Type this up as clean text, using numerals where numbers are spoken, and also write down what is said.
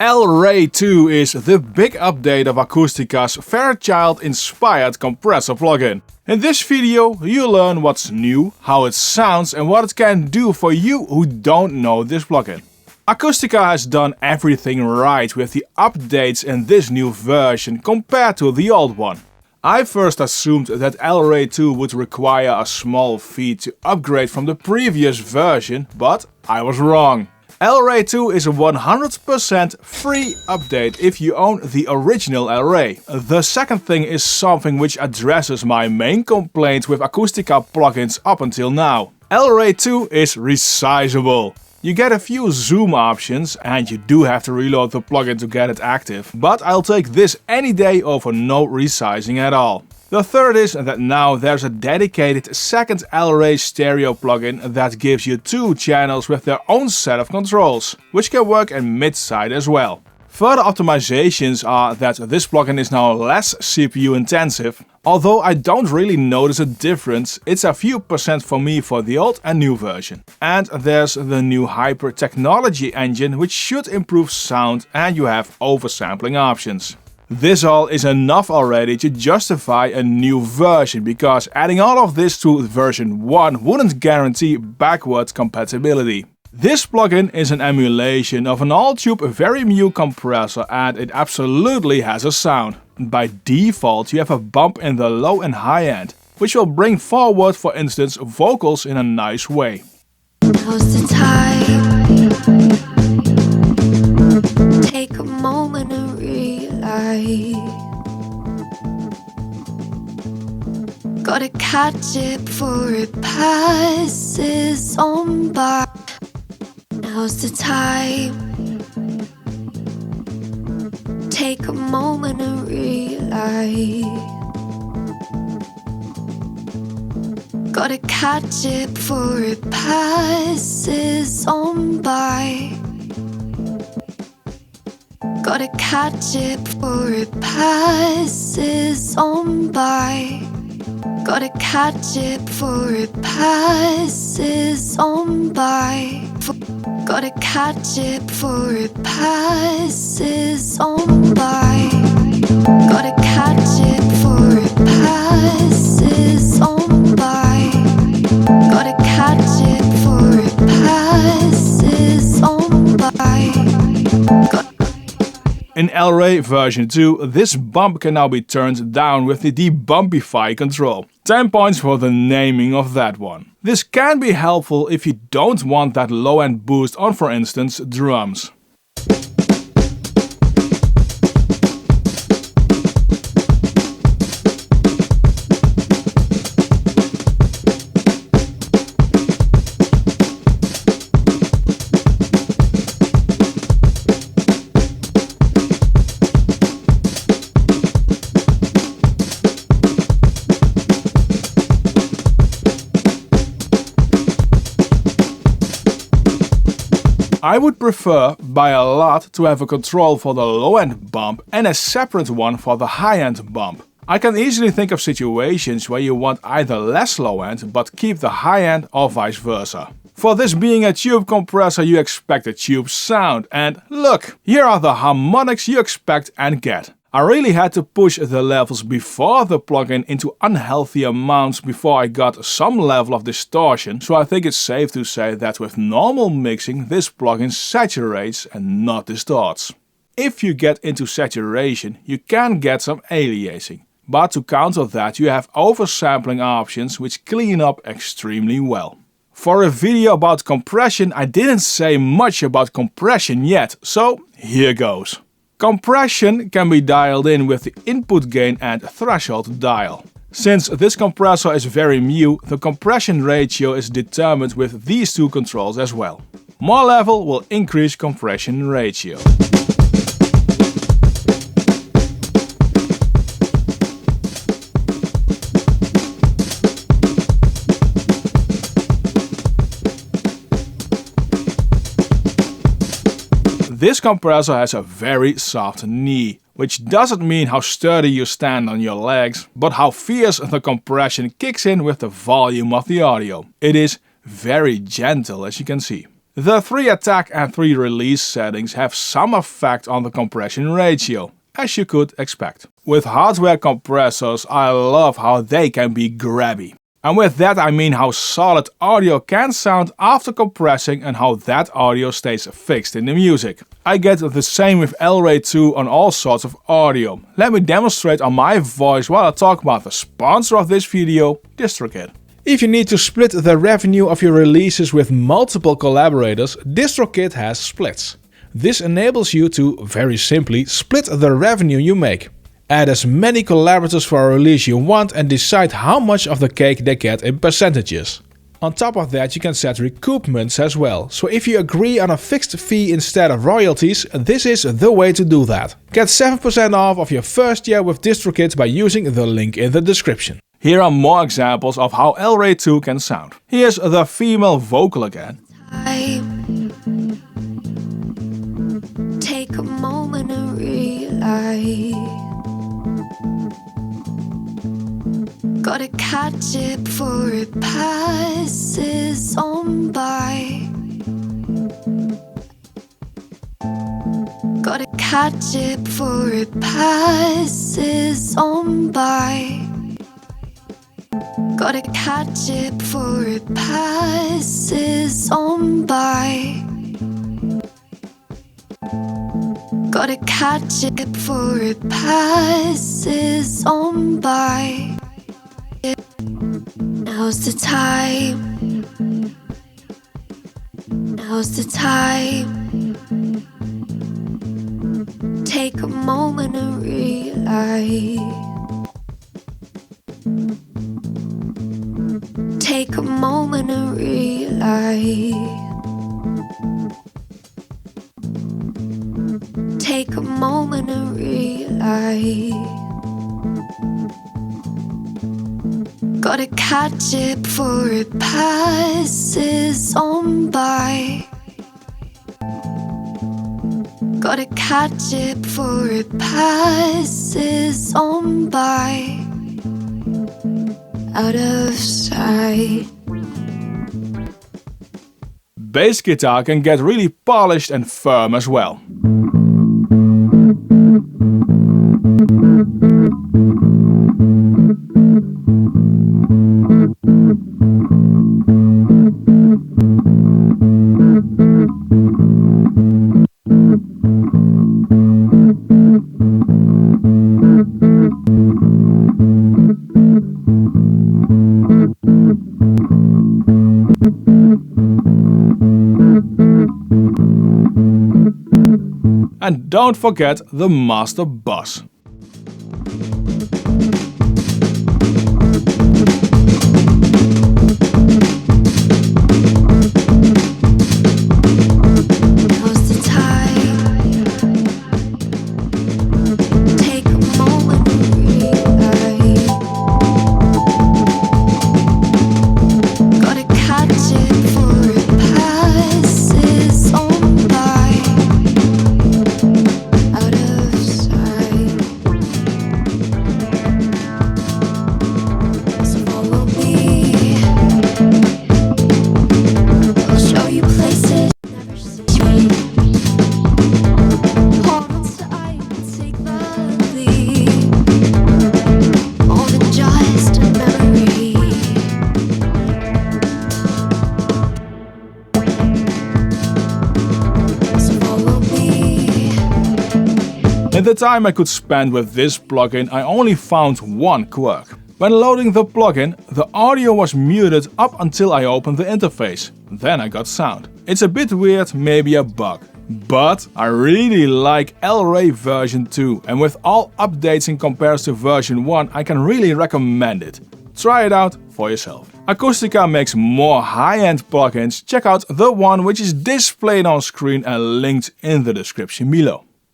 El Rey 2 is the big update of Acustica's Fairchild-inspired compressor plugin. In this video you'll learn what's new, how it sounds and what it can do for you who don't know this plugin. Acustica has done everything right with the updates in this new version compared to the old one. I first assumed that El Rey 2 would require a small fee to upgrade from the previous version, but I was wrong. El Rey 2 is a 100% free update if you own the original El Rey. The second thing is something which addresses my main complaint with Acustica plugins up until now. El Rey 2 is resizable. You get a few zoom options and you do have to reload the plugin to get it active, but I'll take this any day over no resizing at all. The third is that now there's a dedicated second El Rey stereo plugin that gives you two channels with their own set of controls, which can work in mid-side as well. Further optimizations are that this plugin is now less CPU intensive. Although I don't really notice a difference, it's a few percent for me for the old and new version. And there's the new Hyper technology engine which should improve sound and you have oversampling options. This all is enough already to justify a new version, because adding all of this to version 1 wouldn't guarantee backwards compatibility. This plugin is an emulation of an all-tube very new compressor and it absolutely has a sound. By default you have a bump in the low and high end, which will bring forward, for instance, vocals in a nice way. Now's the time. Take a moment and realize. Gotta catch it before it passes on by. Now's the time. Take a moment and realize. Gotta catch it before it passes on by. Gotta catch it before it passes on by. Gotta catch it before it passes on by. Gotta catch it before it passes on by. Gotta catch it before it passes on by. Gotta catch it before it passes on by. In El Rey version 2, this bump can now be turned down with the debumpify control. 10 points for the naming of that one. This can be helpful if you don't want that low-end boost on, for instance, drums. I would prefer by a lot to have a control for the low-end bump and a separate one for the high-end bump. I can easily think of situations where you want either less low-end but keep the high-end or vice versa. For this being a tube compressor you expect a tube sound, and look, here are the harmonics you expect and get. I really had to push the levels before the plugin into unhealthy amounts before I got some level of distortion, so I think it's safe to say that with normal mixing this plugin saturates and not distorts. If you get into saturation you can get some aliasing, but to counter that you have oversampling options which clean up extremely well. For a video about compression I didn't say much about compression yet, so here goes. Compression can be dialed in with the input gain and threshold dial. Since this compressor is very new, the compression ratio is determined with these two controls as well. More level will increase compression ratio. This compressor has a very soft knee, which doesn't mean how sturdy you stand on your legs, but how fierce the compression kicks in with the volume of the audio. It is very gentle, as you can see. The 3 attack and 3 release settings have some effect on the compression ratio, as you could expect. With hardware compressors, I love how they can be grabby. And with that I mean how solid audio can sound after compressing and how that audio stays fixed in the music. I get the same with El Rey 2 on all sorts of audio. Let me demonstrate on my voice while I talk about the sponsor of this video, DistroKid. If you need to split the revenue of your releases with multiple collaborators, DistroKid has splits. This enables you to, very simply, split the revenue you make. Add as many collaborators for a release you want and decide how much of the cake they get in percentages. On top of that you can set recoupments as well, so if you agree on a fixed fee instead of royalties, this is the way to do that. Get 7% off of your first year with DistroKid by using the link in the description. Here are more examples of how El Rey 2 can sound. Here's the female vocal again. Take a moment to realize, gotta catch it before it passes on by. Gotta catch it before it passes on by. Gotta catch it before it passes on by. Gotta catch it before it passes on by. Now's the time. Now's the time. Take a moment to realize. Take a moment to realize. Take a moment to realize. Gotta catch it before it passes on by. Gotta catch it before it passes on by. Out of sight. Bass guitar can get really polished and firm as well. And don't forget the master boss. In the time I could spend with this plugin, I only found one quirk. When loading the plugin, the audio was muted up until I opened the interface. Then I got sound. It's a bit weird, maybe a bug. But I really like El Rey version 2, and with all updates in comparison to version 1, I can really recommend it. Try it out for yourself. Acustica makes more high-end plugins. Check out the one which is displayed on screen and linked in the description below.